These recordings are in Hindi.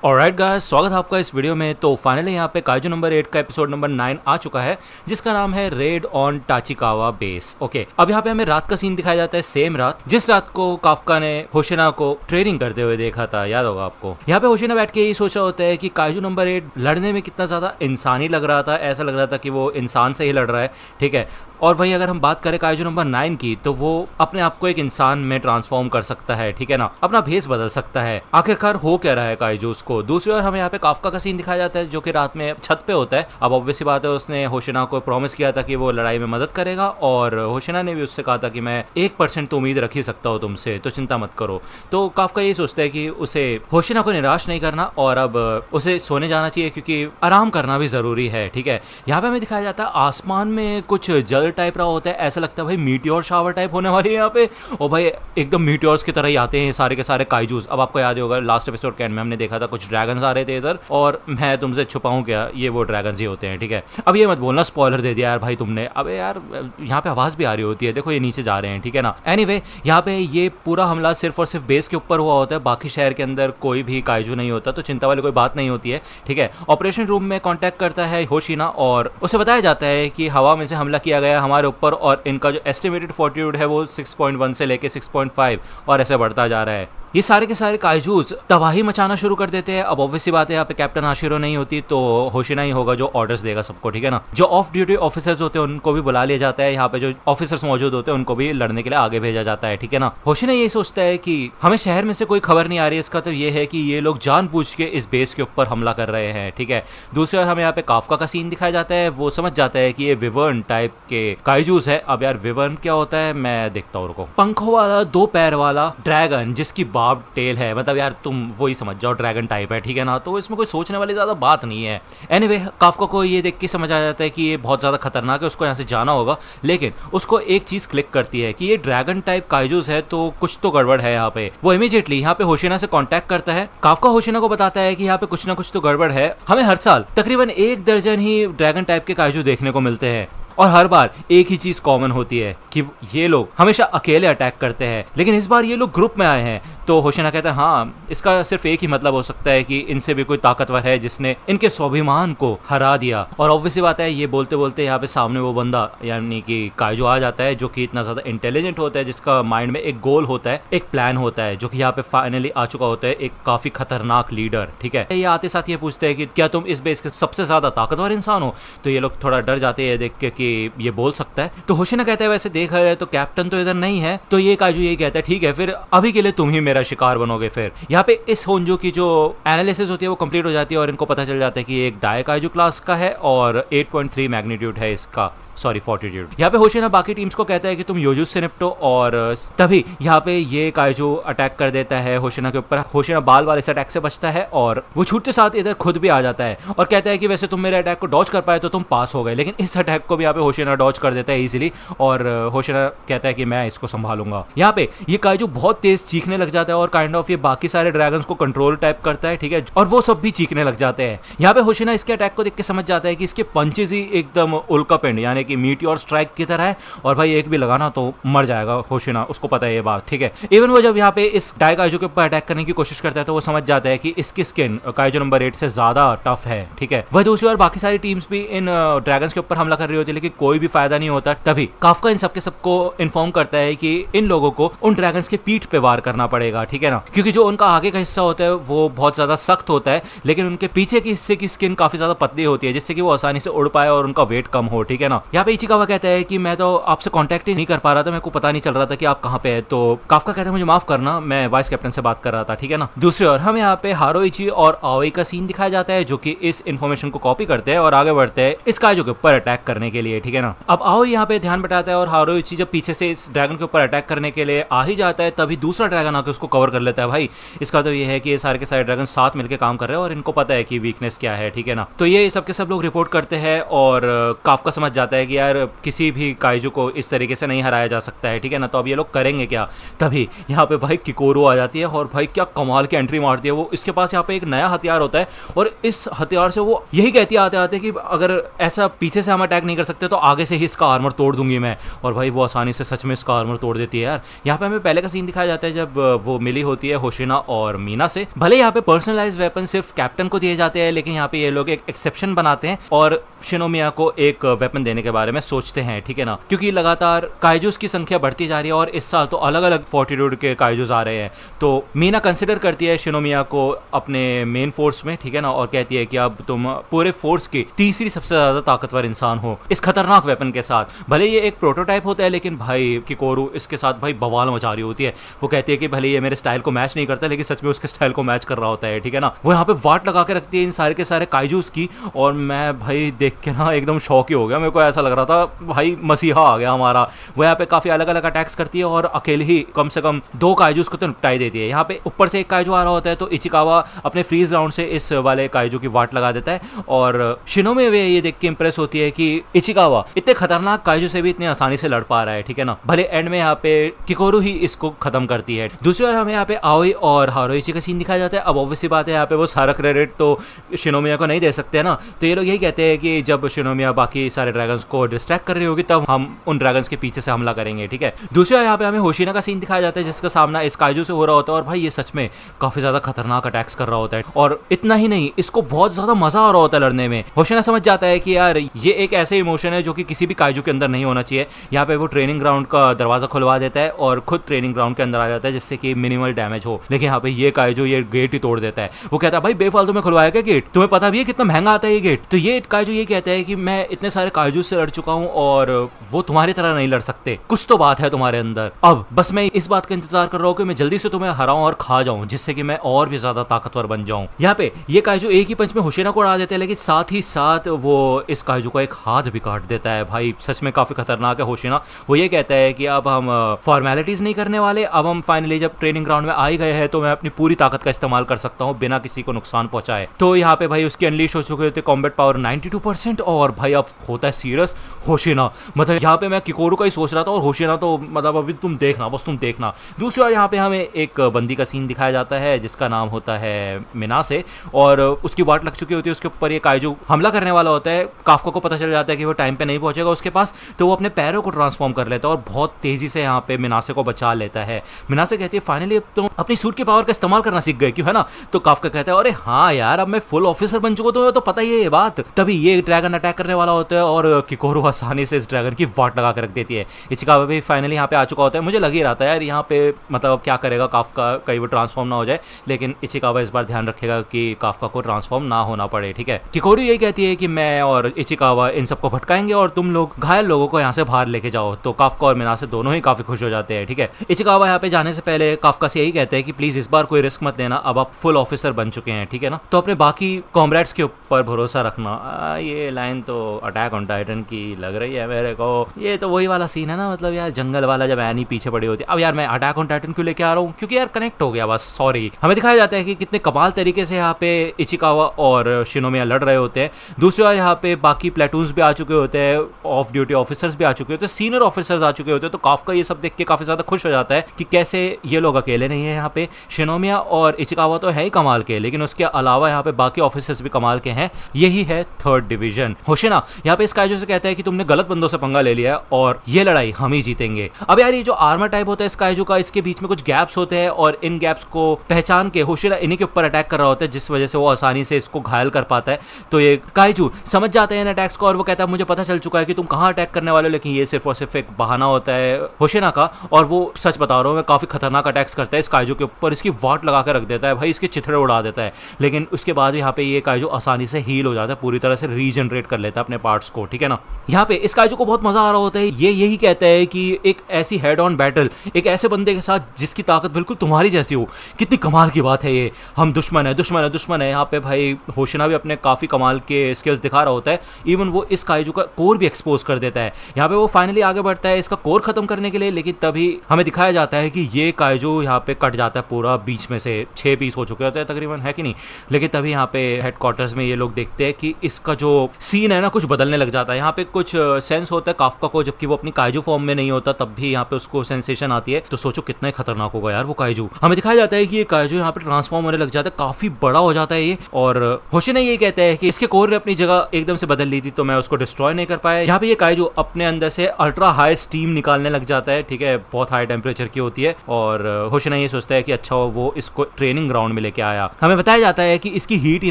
ऑलराइट गाइस, स्वागत है आपका इस वीडियो में। तो फाइनली यहाँ पे काइजू नंबर 8 का एपिसोड नंबर 9 आ चुका है, जिसका नाम है रेड ऑन टाचिकावा बेस। ओके, अब यहाँ पे हमें रात का सीन दिखाया जाता है, सेम रात जिस रात को काफका ने होशिना को ट्रेनिंग करते हुए देखा था, याद होगा आपको। यहाँ पे होशिना बैठ के यही सोचा होता है कि काइजू नंबर 8 लड़ने में कितना ज्यादा इंसानी लग रहा था, ऐसा लग रहा था कि वो इंसान से ही लड़ रहा है, ठीक है। और वहीं अगर हम बात करें काइजू नंबर 9 की, तो वो अपने आप को एक इंसान में ट्रांसफॉर्म कर सकता है, ठीक है ना, अपना भेस बदल सकता है। आखिरकार हो क्या रहा है काइजू उसको। दूसरी ओर हमें यहाँ पे काफका का सीन दिखाया जाता है, जो कि रात में छत पे होता है। अब ऑब्वियस बात है, उसने होशिना को प्रॉमिस किया था कि वो लड़ाई में मदद करेगा, और होशिना ने भी उससे कहा था कि मैं 1% तो उम्मीद रख ही सकता हूँ तुमसे, तो चिंता मत करो। तो काफका ये सोचता है कि उसे होशिना को निराश नहीं करना, और अब उसे सोने जाना चाहिए क्योंकि आराम करना भी जरूरी है, ठीक है। यहाँ पे हमें दिखाया जाता है आसमान में कुछ जल टाइप रहा होता है, ऐसा लगता है भाई मीटियोर शावर टाइप होने वाली है यहाँ पे। और भाई एकदम मीटियोर्स की तरह ही आते हैं सारे के सारे काइजूस। अब आपको याद होगा लास्ट एपिसोड के एंड में हमने देखा था कुछ ड्रैगन्स आ रहे थे इधर, और मैं तुमसे छुपाऊं क्या, ये वो ड्रैगन्स ही होते हैं, ठीक है। अब ये मत बोलना स्पॉइलर दे दिया यार भाई तुमने। अबे यार, यहाँ पे आवाज भी आ रही होती है, देखो ये नीचे जा रहे हैं, ठीक है ना। एनीवे, यहाँ पे ये पूरा हमला सिर्फ और सिर्फ बेस के ऊपर हुआ होता है, बाकी शहर के अंदर कोई भी काइजू नहीं होता, तो चिंता वाली कोई बात नहीं होती है, ठीक है। ऑपरेशन रूम में कॉन्टैक्ट करता है होशिना, और उसे बताया जाता है कि हवा में से हमला किया गया हमारे ऊपर, और इनका जो एस्टिमेटेड फोर्टिट्यूड है वो 6.1 से लेके 6.5 और ऐसे बढ़ता जा रहा है। ये सारे के सारे काइजूज तबाही मचाना शुरू कर देते हैं। अब ऑब्वियस सी बात है, यहाँ पे कैप्टन हाशिरो नहीं होती, तो होशिना ही होगा जो ऑर्डर्स देगा सबको, ठीक है ना। जो ऑफ ड्यूटी ऑफिसर्स होते हैं उनको भी बुला लिया जाता है, यहाँ पे जो ऑफिसर्स मौजूद होते हैं उनको भी लड़ने के लिए आगे भेजा जाता है, ठीक है ना। होशिना ये सोचता है कि हमें शहर में से कोई खबर नहीं आ रही, इसका तो ये है कि ये लोग जानबूझ के इस बेस के ऊपर हमला कर रहे हैं, ठीक है। दूसरी ओर हमें यहाँ पे काफका का सीन दिखाया जाता है, वो समझ जाता है कि ये विवर्न टाइप के काइजूस है। अब यार विवर्न क्या होता है मैं देखता हूँ, रुको। पंखों वाला 2 पैर वाला ड्रैगन जिसकी बार्ब टेल है, मतलब यार तुम वही समझ जाओ, ड्रैगन टाइप है, ठीक है ना। तो इसमें कोई सोचने वाली ज्यादा बात नहीं है। एनीवे, काफका को ये देख के समझ आ जाता है कि ये बहुत ज्यादा खतरनाक है, उसको यहाँ से जाना होगा। लेकिन उसको एक चीज क्लिक करती है कि ये ड्रैगन टाइप काइजूस है, तो कुछ तो गड़बड़ है यहाँ पे। वो इमीडिएटली यहाँ पे होशिना से कांटेक्ट करता है। काफका होशिना को बताता है कि यहाँ पे कुछ ना कुछ तो गड़बड़ है। हमें हर साल तकरीबन 1 दर्जन ही ड्रैगन टाइप के काइजू देखने को मिलते हैं, और हर बार एक ही चीज कॉमन होती है कि ये लोग हमेशा अकेले अटैक करते हैं, लेकिन इस बार ये लोग ग्रुप में आए हैं। तो होशिना कहता है हाँ, इसका सिर्फ एक ही मतलब हो सकता है कि इनसे भी कोई ताकतवर है जिसने इनके स्वाभिमान को हरा दिया। और ऑब्वियसली बात है, ये बोलते बोलते यहाँ पे सामने वो बंदा यानी कि काइजू आ जाता है, जो कि इतना ज्यादा इंटेलिजेंट होता है, जिसका माइंड में एक गोल होता है, एक प्लान होता है, जो कि यहाँ पे फाइनली आ चुका होता है, एक काफी खतरनाक लीडर, ठीक है। ये आते साथ ये पूछते हैं कि क्या तुम इस बेस के सबसे ज्यादा ताकतवर इंसान हो। तो ये लोग थोड़ा डर जाते हैं देख के कि ये बोल सकता है। तो होशिना कहता है वैसे देखा है तो कैप्टन तो इधर नहीं है। तो ये काइजू यही कहता है ठीक है, फिर अभी के लिए तुम ही मेरा शिकार बनोगे। फिर यहाँ पे इस होंजो की जो एनालिसिस होती है वो कंप्लीट हो जाती है, और इनको पता चल जाता है कि ये एक डाई काइजू क्लास का है, और 8.3 मैग्नीट्यूड है इसका, सॉरी फोर्टिट्यूड। यहाँ पे होशिना बाकी टीम्स को कहता है कि तुम योजुस से निपटो, और तभी यहाँ पे ये काइजू अटैक कर देता है होशिना के ऊपर। होशिना बाल वाले इस अटैक से बचता है, और वो छूटते साथ इधर खुद भी आ जाता है और कहता है कि वैसे तुम मेरे अटैक को डॉज कर पाए तो तुम पास हो गए, लेकिन इस अटैक को भी यहाँ पे होशिना डॉज कर देता है इजीली, और होशिना कहता है कि मैं इसको संभालूंगा। यहाँ पे ये काइजू बहुत तेज चीखने लग जाता है, और काइंड ऑफ ये बाकी सारे ड्रैगन्स को कंट्रोल टाइप करता है, ठीक है, और वो सब भी चीखने लग जाते हैं। यहाँ पे होशिना इसके अटैक को देख के समझ जाता है कि इसके पंचेस ही एकदम उल्कापिंड यानी कि मीटियोर स्ट्राइक की तरह है, और भाई एक भी लगाना तो मर जाएगा होशिना, उसको पता है ये बात, ठीक है। इवन वो जब यहाँ पे इस डाई काइजू के ऊपर अटैक करने की कोशिश करता है, तो वो समझ जाता है कि इसकी स्किन काइजू नंबर 8 से ज्यादा टफ है, ठीक है। वह दूसरी ओर बाकी सारी टीम्स भी इन ड्रैगन्स के ऊपर हमला कर रही होती है, लेकिन कोई भी फायदा नहीं होता। तभी काफका इन सबके सबको इन्फॉर्म करता है कि इन लोगों को उन ड्रैगन्स के पीठ पे वार करना पड़ेगा, ठीक है ना, क्योंकि जो उनका आगे का हिस्सा होता है वो बहुत ज्यादा सख्त होता है, लेकिन उनके पीछे के हिस्से की स्किन काफी ज्यादा पतली होती है, जिससे कि वो आसानी से उड़ पाए और उनका वेट कम हो, ठीक है ना। यहाँ पे इचिकावा कहता है कि मैं तो आपसे कांटेक्ट ही नहीं कर पा रहा था, मेरे को पता नहीं चल रहा था कि आप कहाँ पे हैं। तो काफका कहता है मुझे माफ करना, मैं वाइस कैप्टन से बात कर रहा था, ठीक है ना। दूसरी ओर हमें यहाँ पे हारोइची और आओई का सीन दिखाया जाता है, जो कि इस इन्फॉर्मेशन को कॉपी करते हैं और आगे बढ़ते हैं इस काइजू के ऊपर अटैक करने के लिए, ठीक है ना। अब आओई यहाँ पे ध्यान बटाता है, और हारोइची जब पीछे से इस ड्रैगन के ऊपर अटैक करने के लिए आ ही जाता है, तभी दूसरा ड्रैगन आके उसको कवर कर लेता है। भाई इसका तो ये है कि ये सारे के सारे ड्रैगन साथ मिलकर काम कर रहे हैं, और इनको पता है कि वीकनेस क्या है, ठीक है ना। तो ये सबके सब लोग रिपोर्ट करते हैं, और काफका समझ जाता है कि यार किसी भी काइजू को इस तरीके से नहीं हराया जा सकता है, ठीक है ना। तो अब ये लोग करेंगे क्या? तभी यहाँ पे भाई किकोरू आ जाती है और भाई क्या कमाल की एंट्री मारती है वो। इसके पास यहाँ पे एक नया हथियार होता है और इस हथियार से वो यही कहती है आते आते कि अगर ऐसा पीछे से हम अटैक नहीं कर सकते तो आगे से ही इसका आर्मर तोड़ दूंगी मैं। और भाई वो आसानी से सच में इसका आर्मर तोड़ देती है यार। यहाँ पे हमें पहले का सीन दिखाया जाता है जब वो मिली होती है होशिना और मीना से। भले यहाँ पे पर्सनलाइज वेपन सिर्फ कैप्टन को दिए जाते हैं, लेकिन यहाँ पे ये लोग एक एक्सेप्शन बनाते हैं और शिनोमिया को एक वेपन देने के बारे में सोचते हैं, ठीक है ना। क्योंकि लगातार काइजूस की संख्या बढ़ती जा रही है और इस साल तो अलग अलग फोर्टिट्यूड के काइजूस आ रहे हैं। तो मीना कंसिडर करती है शिनोमिया को अपने मेन फोर्स में, ठीक है ना, और कहती है कि अब तुम पूरे फोर्स की तीसरी सबसे ज्यादा ताकतवर इंसान हो इस खतरनाक वेपन के साथ। भले ये एक प्रोटोटाइप होता है, लेकिन भाई किकोरू इसके साथ भाई बवाल मचा रही होती है। वो कहती है कि भले ये मेरे स्टाइल को मैच नहीं करता, लेकिन सच में उसके स्टाइल को मैच कर रहा होता है, ठीक है ना। वो यहाँ पे वाट लगा के रखती है इन सारे के सारे काइजूस की और मैं भाई देख के ना एकदम शौक ही हो गया। मेरे को ऐसा लग रहा था भाई मसीहा आ गया हमारा। वो यहाँ पे काफी अलग अलग अटैक्स करती है और अकेले ही कम से कम 2 काइजूस को तो निपटाई देती है। यहाँ पे ऊपर से एक काइजू आ रहा होता है तो इचिकावा अपने फ्रीज राउंड से इस वाले काइजू की वाट लगा देता है और शिनोमे वे ये देख के इंप्रेस होती है कि इचिकावा इतने खतरनाक काइजू से भी इतने आसानी से लड़ पा रहा है, ठीक है ना। भले एंड में यहाँ पे किकोरू ही इसको खत्म करती है। दूसरी बार हमें यहाँ पे आओई और हारोइची का सीन दिखाया जाता है। अब ऑब्वियसली बात है यहाँ पे वो सारा क्रेडिट तो शिनोमिया को नहीं दे सकते ना, तो ये लोग यही कहते हैं कि जब शिनोमिया बाकी सारे ड्रैगन्स को डिस्ट्रैक्ट कर रही होगी तब हम उन ड्रैगन्स के पीछे से हमला करेंगे, ठीक है। दूसरी बार यहाँ पे हमें होशिना का सीन दिखाया जाता है जिसका सामना इस काइजू से हो रहा होता है और भाई ये सच में काफी ज्यादा खतरनाक अटैक्स कर रहा होता है और इतना ही नहीं इसको बहुत ज्यादा मजा आ रहा होता है लड़ने में। होशिना समझ जाता है कि यार ये एक ऐसे इमोशन है जो कि किसी भी काइजू के अंदर नहीं होना चाहिए। यहाँ पे वो ट्रेनिंग ग्राउंड का दरवाजा खुलवा देता है और खुद ट्रेनिंग ग्राउंड के अंदर आ जाता है जिससे कि मिनिमल डैमेज हो, लेकिन यहाँ पे ये काइजू ये गेट ही तोड़ देता है। वो कहता है भाई बेफालतू में खुलवाया क्या गेट, तुम्हें पता भी है कितना महंगा आता है ये गेट। तो ये काइजू ये कहता है कि मैं इतने सारे काइजू से लड़ चुका हूँ और वो तुम्हारी तरह नहीं लड़ सकते, कुछ तो बात है तुम्हारे अंदर। अब बस मैं इस बात का इंतजार कर रहा हूँ कि मैं जल्दी से तुम्हें हराऊं और खा जाऊं जिससे कि मैं और भी ज्यादा ताकतवर बन जाऊं। यहाँ पे ये काइजू एक ही पंच में होशिना को उड़ा देते हैं, लेकिन साथ ही साथ वो इस काइजू का एक हाथ भी काट देता है। भाई सच में काफी खतरनाक है होशिना। वो ये कहता है कि अब हम फॉर्मेलिटीज नहीं करने वाले, अब हम फाइनली जब ट्रेनिंग ग्राउंड में आ ही गए हैं तो मैं अपनी पूरी ताकत का इस्तेमाल कर सकता हूँ बिना किसी को नुकसान पहुंचाए। तो यहाँ पे भाई उसकी अनलीश हो चुके होते कॉम्बैट पावर 92% और भाई अब होता है सीरियस होशिना। मतलब यहाँ पे मैं किकोरू का ही सोच रहा था और होशिना तो मतलब अभी तुम देखना, बस तुम देखना। दूसरी बार यहाँ पे हमें एक बंदी का सीन दिखाया जाता है जिसका नाम होता है मिनासे और उसकी वाट लग चुकी होती है। उसके ऊपर ये काइजू हमला करने वाला होता है। काफका को पता चल जाता है कि वो टाइम पे नहीं पहुंचेगा उसके पास, तो वो अपने पैरों को ट्रांसफॉर्म कर लेता है और बहुत तेजी से यहाँ पे मिनासे को बचा लेता है। मिनासे कहती है फाइनली अब तुम अपनी सूट की पावर का इस्तेमाल करना सीख गए, क्यों, है ना। तो काफका कहता है अरे हाँ यार अब मैं फुल ऑफिसर बन चुका, तो पता ही है ये बात। तभी ये ड्रैगन अटैक करने वाला होता है और किकोरू आसानी से इस ड्रैगन की वाट लगा के रख देती है। इचिकावा भी फाइनली यहाँ पे आ चुका होता है। मुझे लग ही रहा था यार यहाँ पे मतलब क्या करेगा काफका, कहीं वो ट्रांसफॉर्म ना हो जाए, लेकिन इचिकावा इस बार ध्यान रखेगा कि काफका को ट्रांसफॉर्म ना होना पड़े, ठीक है। किकोरू यही कहती है कि मैं और इचिकावा इन सबको भटकाएंगे और तुम लोग घायल लोगों को यहाँ से बाहर लेके जाओ। तो काफका और मिनासे दोनों ही काफी खुश हो जाते हैं, ठीक है। इचिकावा यहाँ पे जाने से पहले काफका से यही कहते हैं कि प्लीज इस बार कोई रिस्क मत लेना, अब आप फुल ऑफिसर बन चुके हैं, ठीक है ना, तो अपने बाकी कॉमरेड्स के ऊपर भरोसा रखना। ये लाइन तो अटैक ऑन टाइटन की लग रही है मेरे को। ये तो वही वाला सीन है ना, मतलब यार जंगल वाला जब एनी पीछे पड़ी होती है। अब यार मैं अटैक ऑन टाइटन क्यों लेके आ रहा हूँ, क्योंकि यार कनेक्ट हो गया बस, सॉरी। हमें दिखाया जाता है कि कितने कमाल तरीके से यहाँ पे इचिकावा और शिनोमिया लड़ रहे होते हैं। दूसरी बार यहाँ पे बाकी प्लेटून्स भी आ चुके होते हैं, ऑफ ड्यूटी ऑफिसर्स भी आ चुके होते हैं, सीनियर ऑफिसर्स आ चुके होते हैं। तो काफका ये सब देख के काफी ज्यादा खुश हो जाता है कि कैसे ये लोग अकेले नहीं है यहाँ पे। शिनोमिया और इचिकावा तो है ही कमाल के, लेकिन उसके अलावा यहाँ पे बाकी ऑफिसर्स भी कमाल के हैं। यही है 3rd डिवीजन। होशिना यहाँ पे इस काइजू से कहता है कि तुमने गलत बंदों से पंगा ले लिया और ये लड़ाई हम ही जीतेंगे। अब यार ये जो आर्मर टाइप होता है इस काइजू का, इसके बीच में कुछ गैप्स होते हैं और इन गैप्स को पहचान के होशिना इन्हीं के ऊपर अटैक कर रहा होता है, जिस वजह से वो आसानी से इसको घायल कर पाता है। तो ये काइजू समझ जाते हैं इन अटैक्स को और वो कहता है मुझे पता चल चुका है कि तुम कहाँ अटैक करने वाले हो, लेकिन ये सिर्फ और सिर्फ एक बहाना होता है होशिना का। और वो सच बता रहा हूँ मैं, काफी खतरनाक अटैक्स करता है इस काइजू के ऊपर, इसकी वाट लगा कर रख देता है भाई, इसके चिथड़े उड़ा देता है। लेकिन उसके बाद यहाँ पे ये काइजू आसानी से हील हो जाता है, पूरी तरह से रीजनरेट कर लेता है अपने पार्ट्स को, ठीक है ना। यहाँ पे इस काइजू को बहुत मजा आ रहा होता है। ये यही कहता है कि एक ऐसी हेड ऑन बैटल एक ऐसे बंदे के साथ जिसकी ताकत बिल्कुल तुम्हारी जैसी हो, कितनी कमाल की बात है ये। हम दुश्मन है, दुश्मन है, दुश्मन है। यहाँ पे भाई होशिना भी अपने काफी कमाल के स्किल्स दिखा रहा होता है। इवन वो इस काइजू का कोर भी एक्सपोज कर देता है। यहाँ पे वो फाइनली आगे बढ़ता है इसका कोर खत्म करने के लिए, लेकिन तभी हमें दिखाया जाता है कि ये काइजू यहाँ पे कट जाता है पूरा बीच में से। 6 पीस हो चुके होते हैं तकरीबन, है कि नहीं। लेकिन तभी यहाँ पे हेडक्वार्टर्स में ये लोग देखते हैं कि इसका जो सीन है ना कुछ बदलने लग जाता है। यहाँ यहाँ पे कुछ सेंस होता है काफ्का को, जबकि वो अपनी काइजू फॉर्म में नहीं होता, तब भी यहाँ पे उसको सेंसेशन आती है। तो सोचो कितना ही खतरनाक होगा यार वो काइजू। हमें दिखाया जाता है कि ये काइजू यहाँ पे ट्रांसफॉर्म होने लग जाता है, काफी बड़ा हो जाता है ये। और होशिना ये कहता है कि इसके कोर ने अपनी जगह एकदम से बदल ली थी, तो मैं उसको डिस्ट्रॉय नहीं कर पाया। यहाँ पे ये काइजू अपने अंदर से अल्ट्रा हाई स्टीम निकालने लग जाता है, ठीक है, बहुत हाई टेम्परेचर की होती है। और होशिना ये सोचता है कि अच्छा वो इसको ट्रेनिंग ग्राउंड में लेके आया। हमें बताया जाता है कि इसकी हीट ही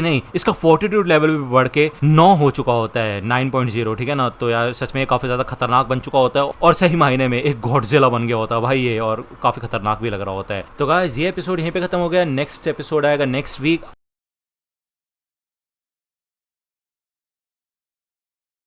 नहीं, इसका फोर्टिट्यूड लेवल भी बढ़ के 9 हो चुका होता है, 9.0, ठीक है ना। तो यार सच में काफी ज्यादा खतरनाक बन चुका होता है, और सही मायने में एक गॉडजिला बन गया होता है भाई ये, और काफी खतरनाक भी लग रहा होता है। तो गाइस ये एपिसोड यहीं पे खत्म हो गया। नेक्स्ट एपिसोड आएगा नेक्स्ट वीक।